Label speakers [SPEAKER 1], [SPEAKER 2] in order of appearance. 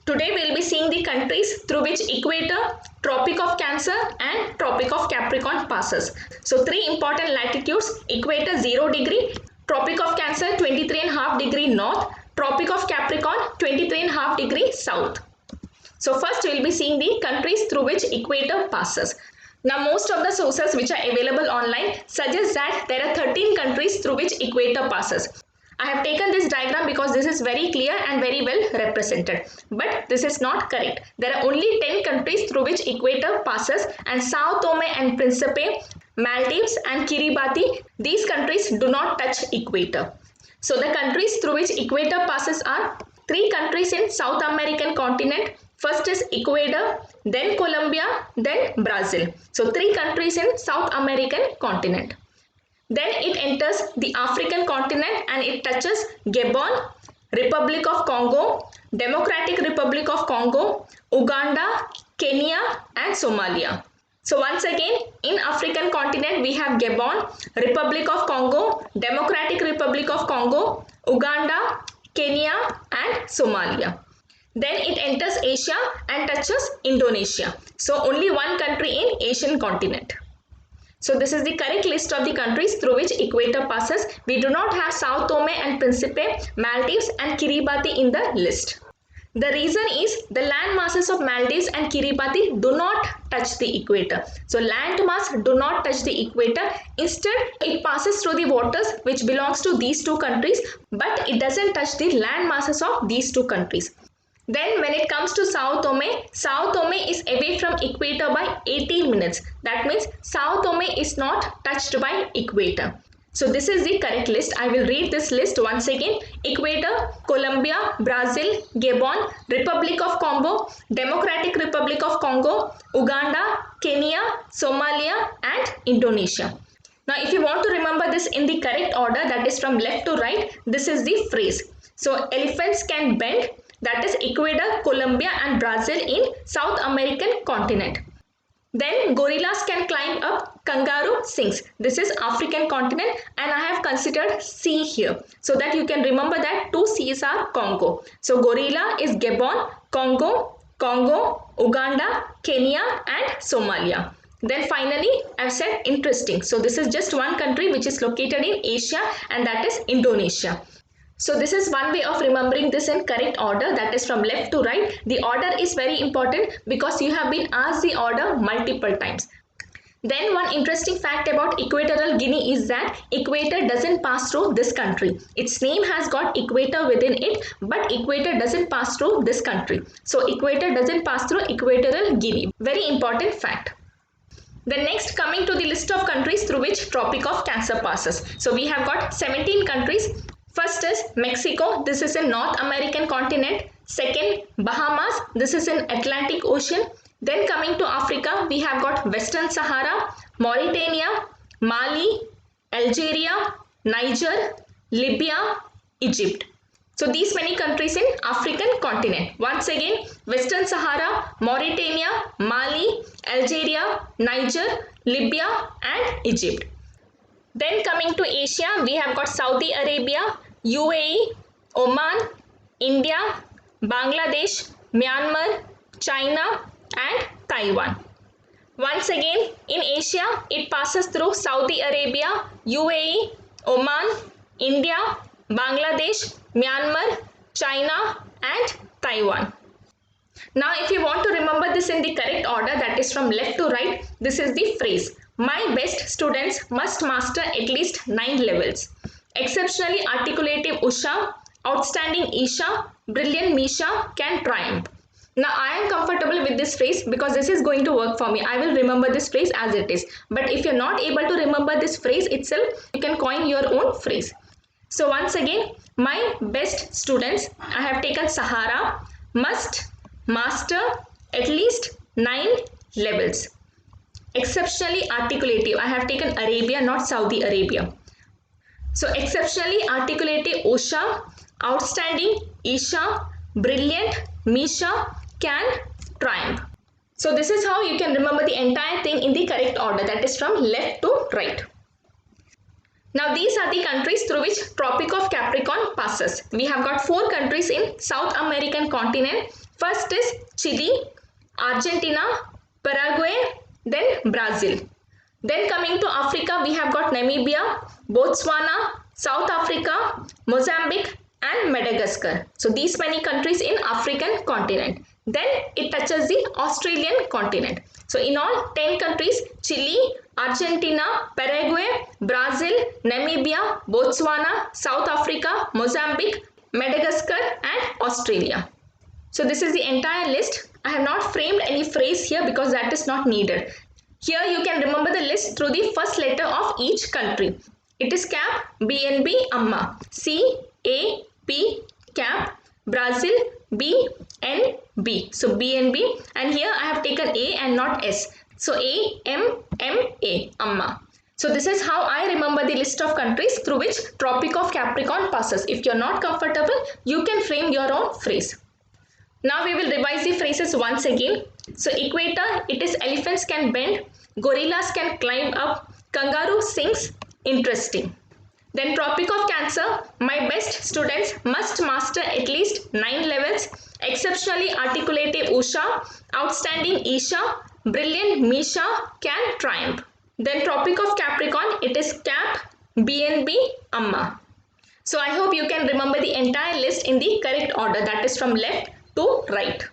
[SPEAKER 1] Today we will be seeing the countries through which equator, Tropic of Cancer and Tropic of Capricorn passes. So three important latitudes: equator 0 degree, Tropic of Cancer 23.5 degree north, Tropic of Capricorn 23.5 degree south. So first we will be seeing the countries through which equator passes. Now most of the sources which are available online suggest that there are 13 countries through which equator passes. I have taken this diagram because this is very clear and very well represented. But this is not correct. There are only 10 countries through which equator passes, and Sao Tome and Principe, Maldives and Kiribati, these countries do not touch equator. So the countries through which equator passes are three countries in South American continent. First is Ecuador, then Colombia, then Brazil. So three countries in South American continent. Then it enters the African continent and it touches Gabon, Republic of Congo, Democratic Republic of Congo, Uganda, Kenya and Somalia. So once again, in African continent we have Gabon, Republic of Congo, Democratic Republic of Congo, Uganda, Kenya and Somalia. Then it enters Asia and touches Indonesia. So only one country in Asian continent. So this is the correct list of the countries through which equator passes. We do not have Sao Tome and Principe, Maldives and Kiribati in the list. The reason is the land masses of Maldives and Kiribati do not touch the equator. So land mass do not touch the equator. Instead, it passes through the waters which belongs to these two countries, but it doesn't touch the land masses of these two countries. Then when it comes to Sao Tome is away from equator by 18 minutes. That means Sao Tome is not touched by equator. So this is the correct list. I will read this list once again. Ecuador, Colombia, Brazil, Gabon, Republic of Congo, Democratic Republic of Congo, Uganda, Kenya, Somalia and Indonesia. Now if you want to remember this in the correct order, that is from left to right, this is the phrase. So elephants can bend, that is Ecuador, Colombia and Brazil in South American continent. Then gorillas can climb up, kangaroo sings. This is African continent and I have considered C here so that you can remember that two C's are Congo. So gorilla is Gabon, Congo, Uganda, Kenya and Somalia. Then finally I've said interesting. So this is just one country which is located in Asia and that is Indonesia. So this is one way of remembering this in correct order, that is from left to right. The order is very important because you have been asked the order multiple times. Then one interesting fact about Equatorial Guinea is that equator doesn't pass through this country. Its name has got equator within it, but equator doesn't pass through this country. So equator doesn't pass through Equatorial Guinea. Very important fact. Then next, coming to the list of countries through which Tropic of Cancer passes. So we have got 17 countries. First is Mexico, this is in North American continent. Second, Bahamas, this is in Atlantic Ocean. Then coming to Africa, we have got Western Sahara, Mauritania, Mali, Algeria, Niger, Libya, Egypt. So these many countries in African continent. Once again, Western Sahara, Mauritania, Mali, Algeria, Niger, Libya and Egypt. Then coming to Asia, we have got Saudi Arabia, UAE, Oman, India, Bangladesh, Myanmar, China and Taiwan. Once again, in Asia, it passes through Saudi Arabia, UAE, Oman, India, Bangladesh, Myanmar, China and Taiwan. Now if you want to remember this in the correct order, that is from left to right, this is the phrase. My best students must master at least 9 levels. Exceptionally articulative Usha, outstanding Isha, brilliant Misha can triumph. Now I am comfortable with this phrase because this is going to work for me. I will remember this phrase as it is. But if you're not able to remember this phrase itself, you can coin your own phrase. So once again, my best students, I have taken Sahara, must master at least 9 levels. Exceptionally articulative, I have taken Arabia, not Saudi Arabia. So exceptionally articulative Usha, outstanding Isha, brilliant Misha can triumph. So this is how you can remember the entire thing in the correct order, that is from left to right. Now these are the countries through which Tropic of Capricorn passes. We have got 4 countries in South American continent. First is Chile, Argentina, Paraguay, then Brazil. Then coming to Africa, we have got Namibia, Botswana, South Africa, Mozambique and Madagascar. So these many countries in African continent. Then it touches the Australian continent. So in all 10 countries, Chile, Argentina, Paraguay, Brazil, Namibia, Botswana, South Africa, Mozambique, Madagascar and Australia. So this is the entire list. I have not framed any phrase here because that is not needed. Here you can remember the list through the first letter of each country. It is CAP, BNB, AMMA. C, A, P, CAP, Brazil, B, N, B. So BNB, and here I have taken A and not S. So A, M, M, A, AMMA. So this is how I remember the list of countries through which Tropic of Capricorn passes. If you are not comfortable, you can frame your own phrase. Now we will revise the phrases once again. So equator, it is elephants can bend, gorillas can climb up, kangaroo sings, interesting. Then Tropic of Cancer, my best students must master at least 9 levels, exceptionally articulative Usha, outstanding Isha, brilliant Misha can triumph. Then Tropic of Capricorn, it is Cap, BNB, Amma. So I hope you can remember the entire list in the correct order, that is from left to right.